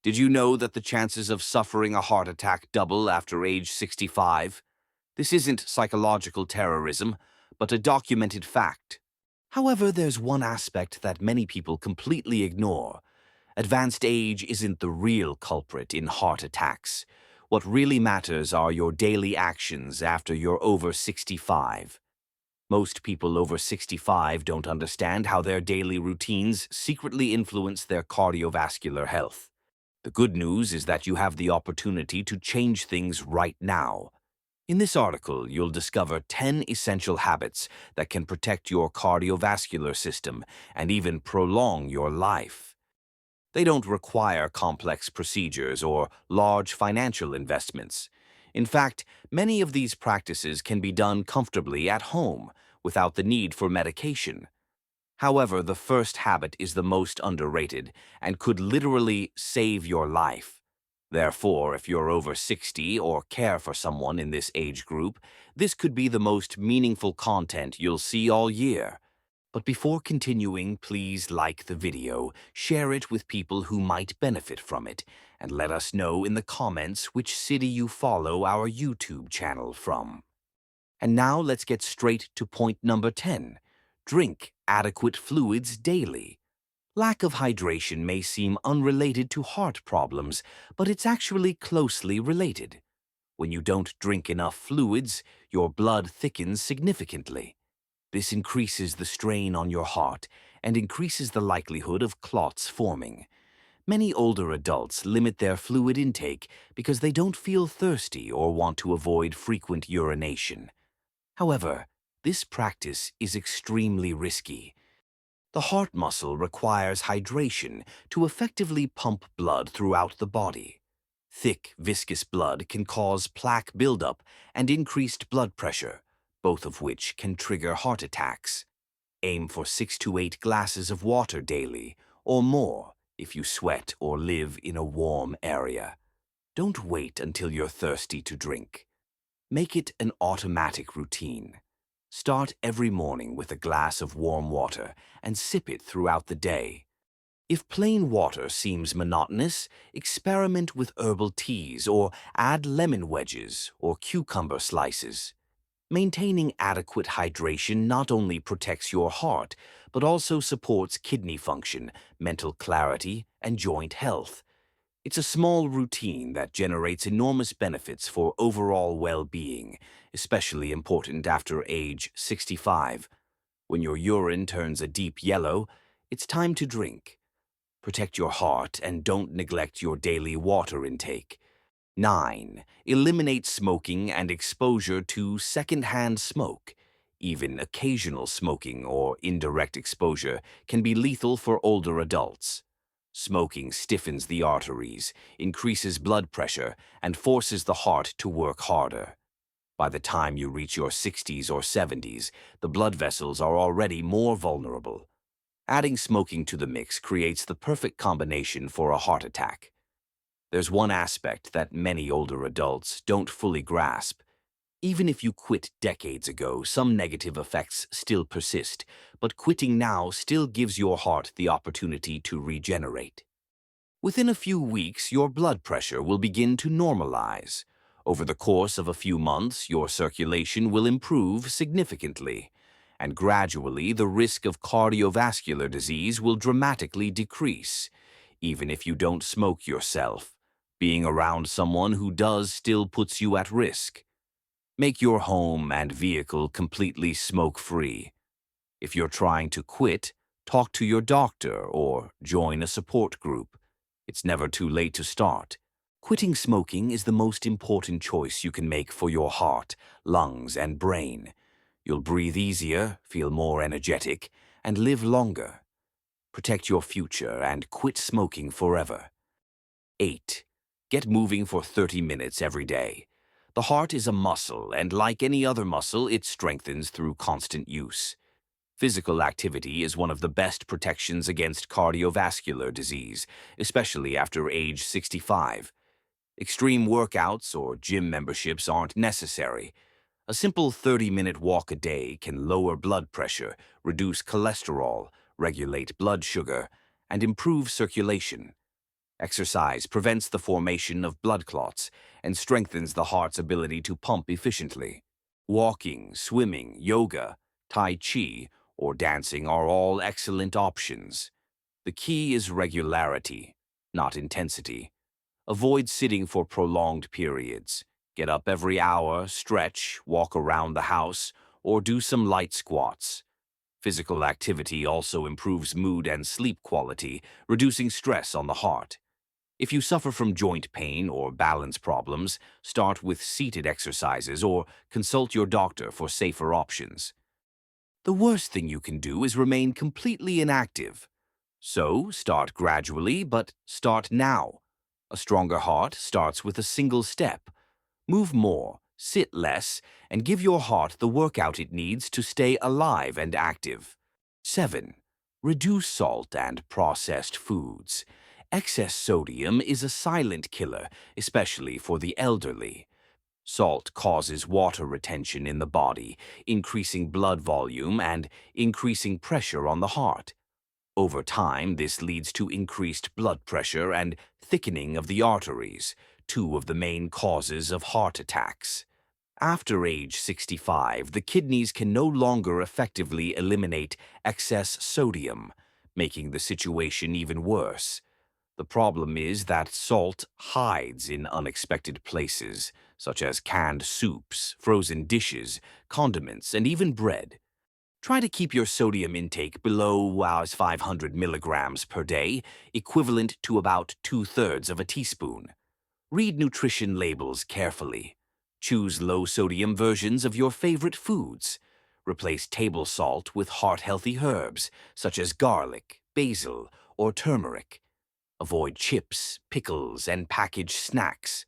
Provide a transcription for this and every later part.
Did you know that the chances of suffering a heart attack double after age 65? This isn't psychological terrorism, but a documented fact. However, there's one aspect that many people completely ignore. Advanced age isn't the real culprit in heart attacks. What really matters are your daily actions after you're over 65. Most people over 65 don't understand how their daily routines secretly influence their cardiovascular health. The good news is that you have the opportunity to change things right now. In this article, you'll discover 10 essential habits that can protect your cardiovascular system and even prolong your life. They don't require complex procedures or large financial investments. In fact, many of these practices can be done comfortably at home without the need for medication. However, the first habit is the most underrated and could literally save your life. Therefore, if you're over 60 or care for someone in this age group, this could be the most meaningful content you'll see all year. But before continuing, please like the video, share it with people who might benefit from it, and let us know in the comments which city you follow our YouTube channel from. And now let's get straight to point number 10. Drink adequate fluids daily. Lack of hydration may seem unrelated to heart problems, but it's actually closely related. When you don't drink enough fluids, your blood thickens significantly. This increases the strain on your heart and increases the likelihood of clots forming. Many older adults limit their fluid intake because they don't feel thirsty or want to avoid frequent urination. However, this practice is extremely risky. The heart muscle requires hydration to effectively pump blood throughout the body. Thick, viscous blood can cause plaque buildup and increased blood pressure, both of which can trigger heart attacks. Aim for 6 to 8 glasses of water daily, or more if you sweat or live in a warm area. Don't wait until you're thirsty to drink. Make it an automatic routine. Start every morning with a glass of warm water and sip it throughout the day. If plain water seems monotonous, experiment with herbal teas or add lemon wedges or cucumber slices. Maintaining adequate hydration not only protects your heart, but also supports kidney function, mental clarity, and joint health. It's a small routine that generates enormous benefits for overall well-being, especially important after age 65. When your urine turns a deep yellow, it's time to drink. Protect your heart and don't neglect your daily water intake. 9. Eliminate smoking and exposure to secondhand smoke. Even occasional smoking or indirect exposure can be lethal for older adults. Smoking stiffens the arteries, increases blood pressure, and forces the heart to work harder. By the time you reach your 60s or 70s, the blood vessels are already more vulnerable. Adding smoking to the mix creates the perfect combination for a heart attack. There's one aspect that many older adults don't fully grasp. Even if you quit decades ago, some negative effects still persist, but quitting now still gives your heart the opportunity to regenerate. Within a few weeks, your blood pressure will begin to normalize. Over the course of a few months, your circulation will improve significantly, and gradually the risk of cardiovascular disease will dramatically decrease. Even if you don't smoke yourself, being around someone who does still puts you at risk. Make your home and vehicle completely smoke-free. If you're trying to quit, talk to your doctor or join a support group. It's never too late to start. Quitting smoking is the most important choice you can make for your heart, lungs, and brain. You'll breathe easier, feel more energetic, and live longer. Protect your future and quit smoking forever. 8. Get moving for 30 minutes every day. The heart is a muscle, and like any other muscle, it strengthens through constant use. Physical activity is one of the best protections against cardiovascular disease, especially after age 65. Extreme workouts or gym memberships aren't necessary. A simple 30-minute walk a day can lower blood pressure, reduce cholesterol, regulate blood sugar, and improve circulation. Exercise prevents the formation of blood clots and strengthens the heart's ability to pump efficiently. Walking, swimming, yoga, tai chi, or dancing are all excellent options. The key is regularity, not intensity. Avoid sitting for prolonged periods. Get up every hour, stretch, walk around the house, or do some light squats. Physical activity also improves mood and sleep quality, reducing stress on the heart. If you suffer from joint pain or balance problems, start with seated exercises or consult your doctor for safer options. The worst thing you can do is remain completely inactive. So, start gradually, but start now. A stronger heart starts with a single step. Move more, sit less, and give your heart the workout it needs to stay alive and active. 7. Reduce salt and processed foods. Excess sodium is a silent killer, especially for the elderly. Salt causes water retention in the body, increasing blood volume and increasing pressure on the heart. Over time, this leads to increased blood pressure and thickening of the arteries, two of the main causes of heart attacks. After age 65, the kidneys can no longer effectively eliminate excess sodium, making the situation even worse. The problem is that salt hides in unexpected places, such as canned soups, frozen dishes, condiments, and even bread. Try to keep your sodium intake below 500 milligrams per day, equivalent to about 2/3 of a teaspoon. Read nutrition labels carefully. Choose low-sodium versions of your favorite foods. Replace table salt with heart-healthy herbs, such as garlic, basil, or turmeric. Avoid chips, pickles, and packaged snacks.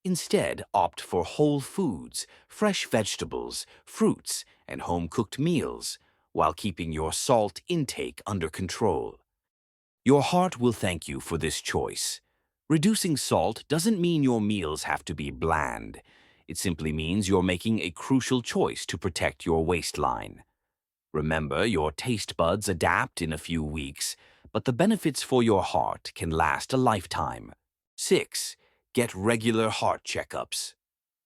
Instead, opt for whole foods, fresh vegetables, fruits, and home-cooked meals, while keeping your salt intake under control. Your heart will thank you for this choice. Reducing salt doesn't mean your meals have to be bland. It simply means you're making a crucial choice to protect your waistline. Remember, your taste buds adapt in a few weeks, but the benefits for your heart can last a lifetime. 6. Get regular heart checkups.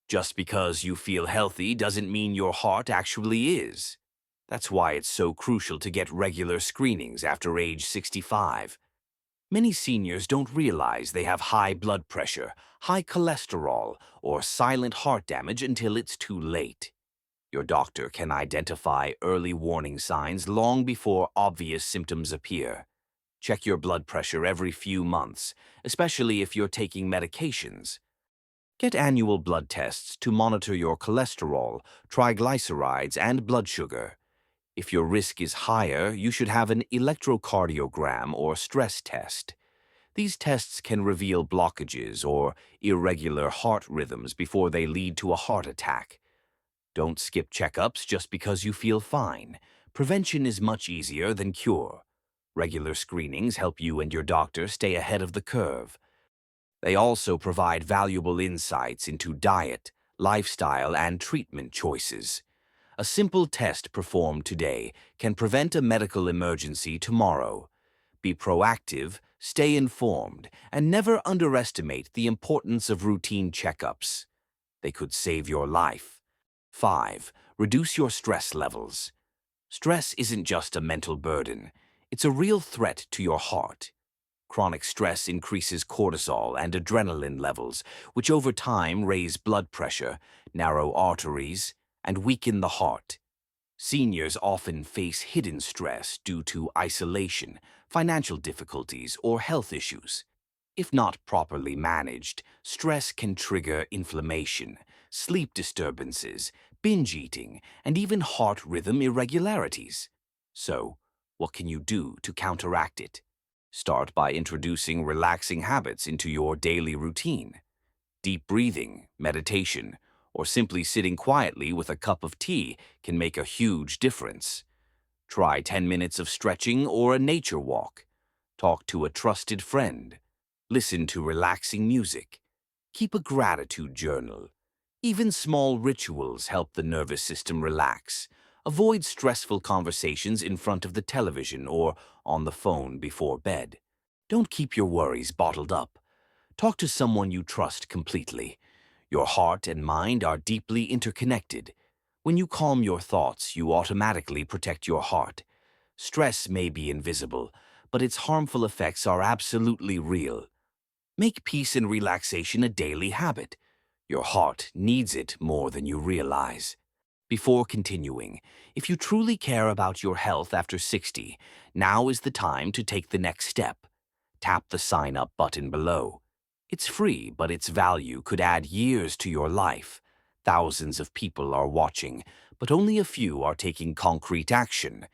Just because you feel healthy doesn't mean your heart actually is. That's why it's so crucial to get regular screenings after age 65. Many seniors don't realize they have high blood pressure, high cholesterol, or silent heart damage until it's too late. Your doctor can identify early warning signs long before obvious symptoms appear. Check your blood pressure every few months, especially if you're taking medications. Get annual blood tests to monitor your cholesterol, triglycerides, and blood sugar. If your risk is higher, you should have an electrocardiogram or stress test. These tests can reveal blockages or irregular heart rhythms before they lead to a heart attack. Don't skip checkups just because you feel fine. Prevention is much easier than cure. Regular screenings help you and your doctor stay ahead of the curve. They also provide valuable insights into diet, lifestyle, and treatment choices. A simple test performed today can prevent a medical emergency tomorrow. Be proactive, stay informed, and never underestimate the importance of routine checkups. They could save your life. 5. Reduce your stress levels. Stress isn't just a mental burden. It's a real threat to your heart. Chronic stress increases cortisol and adrenaline levels, which over time raise blood pressure, narrow arteries, and weaken the heart. Seniors often face hidden stress due to isolation, financial difficulties, or health issues. If not properly managed, stress can trigger inflammation, sleep disturbances, binge eating, and even heart rhythm irregularities. So, what can you do to counteract it? Start by introducing relaxing habits into your daily routine. Deep breathing, meditation, or simply sitting quietly with a cup of tea can make a huge difference. Try 10 minutes of stretching or a nature walk. Talk to a trusted friend. Listen to relaxing music. Keep a gratitude journal. Even small rituals help the nervous system relax. Avoid stressful conversations in front of the television or on the phone before bed. Don't keep your worries bottled up. Talk to someone you trust completely. Your heart and mind are deeply interconnected. When you calm your thoughts, you automatically protect your heart. Stress may be invisible, but its harmful effects are absolutely real. Make peace and relaxation a daily habit. Your heart needs it more than you realize. Before continuing, if you truly care about your health after 60, now is the time to take the next step. Tap the sign up button below. It's free, but its value could add years to your life. Thousands of people are watching, but only a few are taking concrete action.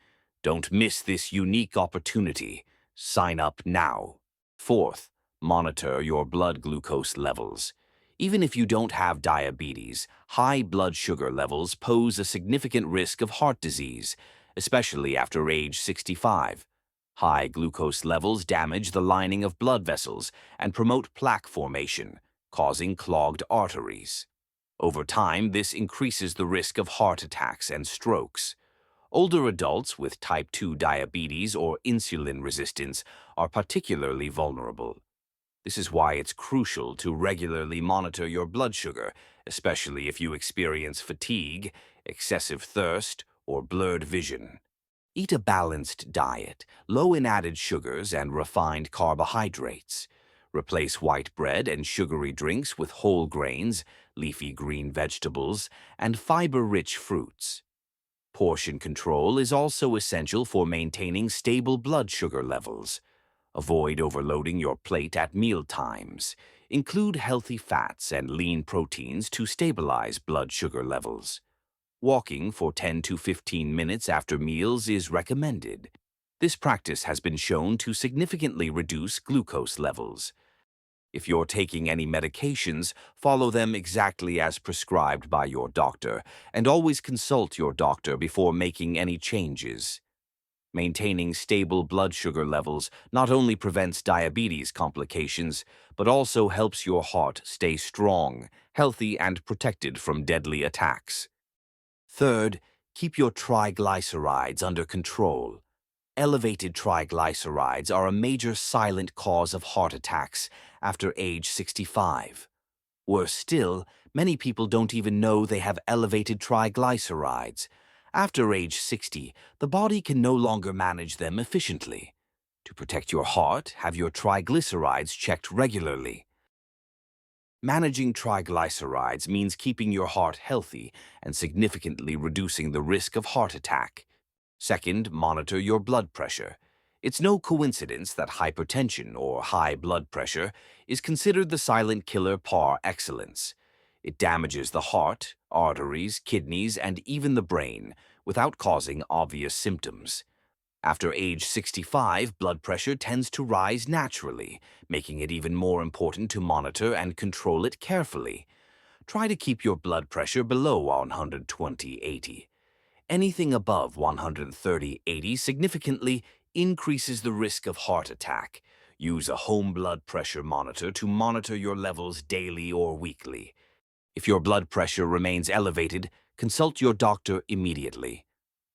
Don't miss this unique opportunity. Sign up now. Fourth, monitor your blood glucose levels. Even if you don't have diabetes, high blood sugar levels pose a significant risk of heart disease, especially after age 65. High glucose levels damage the lining of blood vessels and promote plaque formation, causing clogged arteries. Over time, this increases the risk of heart attacks and strokes. Older adults with type 2 diabetes or insulin resistance are particularly vulnerable. This is why it's crucial to regularly monitor your blood sugar, especially if you experience fatigue, excessive thirst, or blurred vision. Eat a balanced diet, low in added sugars and refined carbohydrates. Replace white bread and sugary drinks with whole grains, leafy green vegetables, and fiber-rich fruits. Portion control is also essential for maintaining stable blood sugar levels. Avoid overloading your plate at meal times. Include healthy fats and lean proteins to stabilize blood sugar levels. Walking for 10 to 15 minutes after meals is recommended. This practice has been shown to significantly reduce glucose levels. If you're taking any medications, follow them exactly as prescribed by your doctor, and always consult your doctor before making any changes. Maintaining stable blood sugar levels not only prevents diabetes complications, but also helps your heart stay strong, healthy, and protected from deadly attacks. Third, keep your triglycerides under control. Elevated triglycerides are a major silent cause of heart attacks after age 65. Worse still, many people don't even know they have elevated triglycerides. After age 60, the body can no longer manage them efficiently. To protect your heart, have your triglycerides checked regularly. Managing triglycerides means keeping your heart healthy and significantly reducing the risk of heart attack. Second, monitor your blood pressure. It's no coincidence that hypertension, or high blood pressure, is considered the silent killer par excellence. It damages the heart, arteries, kidneys, and even the brain, without causing obvious symptoms. After age 65, blood pressure tends to rise naturally, making it even more important to monitor and control it carefully. Try to keep your blood pressure below 120/80. Anything above 130/80 significantly increases the risk of heart attack. Use a home blood pressure monitor to monitor your levels daily or weekly. If your blood pressure remains elevated, consult your doctor immediately.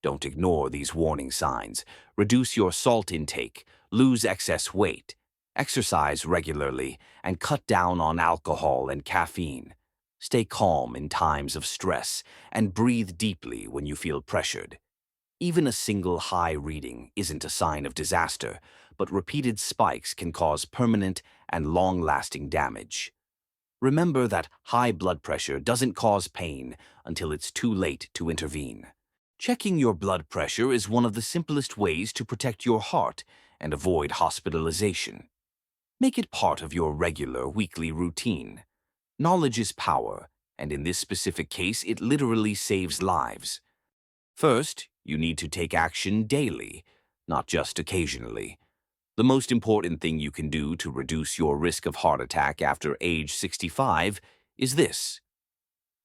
Don't ignore these warning signs. Reduce your salt intake, lose excess weight, exercise regularly, and cut down on alcohol and caffeine. Stay calm in times of stress and breathe deeply when you feel pressured. Even a single high reading isn't a sign of disaster, but repeated spikes can cause permanent and long-lasting damage. Remember that high blood pressure doesn't cause pain until it's too late to intervene. Checking your blood pressure is one of the simplest ways to protect your heart and avoid hospitalization. Make it part of your regular weekly routine. Knowledge is power, and in this specific case, it literally saves lives. First, you need to take action daily, not just occasionally. The most important thing you can do to reduce your risk of heart attack after age 65 is this.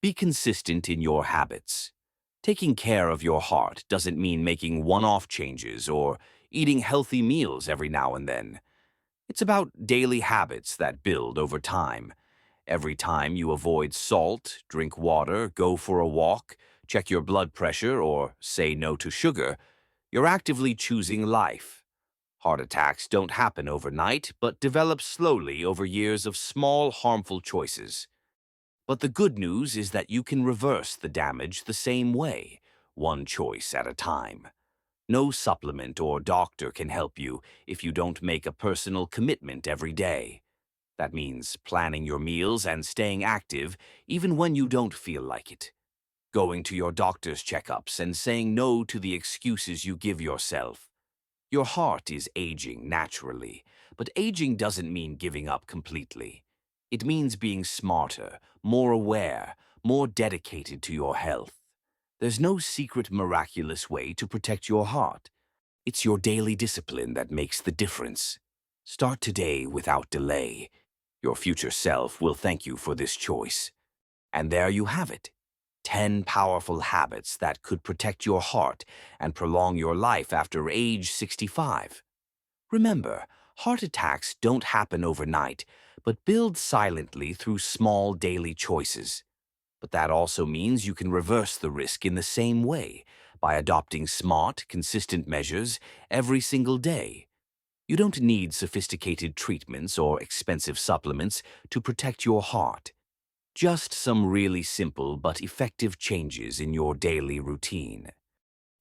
Be consistent in your habits. Taking care of your heart doesn't mean making one-off changes or eating healthy meals every now and then. It's about daily habits that build over time. Every time you avoid salt, drink water, go for a walk, check your blood pressure, or say no to sugar, you're actively choosing life. Heart attacks don't happen overnight, but develop slowly over years of small, harmful choices. But the good news is that you can reverse the damage the same way, one choice at a time. No supplement or doctor can help you if you don't make a personal commitment every day. That means planning your meals and staying active even when you don't feel like it. Going to your doctor's checkups and saying no to the excuses you give yourself. Your heart is aging naturally, but aging doesn't mean giving up completely. It means being smarter, more aware, more dedicated to your health. There's no secret miraculous way to protect your heart. It's your daily discipline that makes the difference. Start today without delay. Your future self will thank you for this choice. And there you have it. 10 powerful habits that could protect your heart and prolong your life after age 65. Remember, heart attacks don't happen overnight, but build silently through small daily choices. But that also means you can reverse the risk in the same way, by adopting smart, consistent measures every single day. You don't need sophisticated treatments or expensive supplements to protect your heart. Just some really simple but effective changes in your daily routine.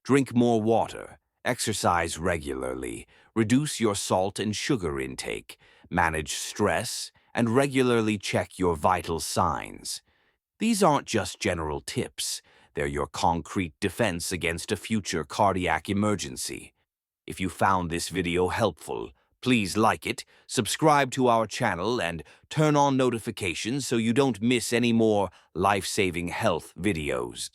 Drink more water, exercise regularly, reduce your salt and sugar intake, manage stress, and regularly check your vital signs. These aren't just general tips, they're your concrete defense against a future cardiac emergency. If you found this video helpful, please like it, subscribe to our channel, and turn on notifications so you don't miss any more life-saving health videos.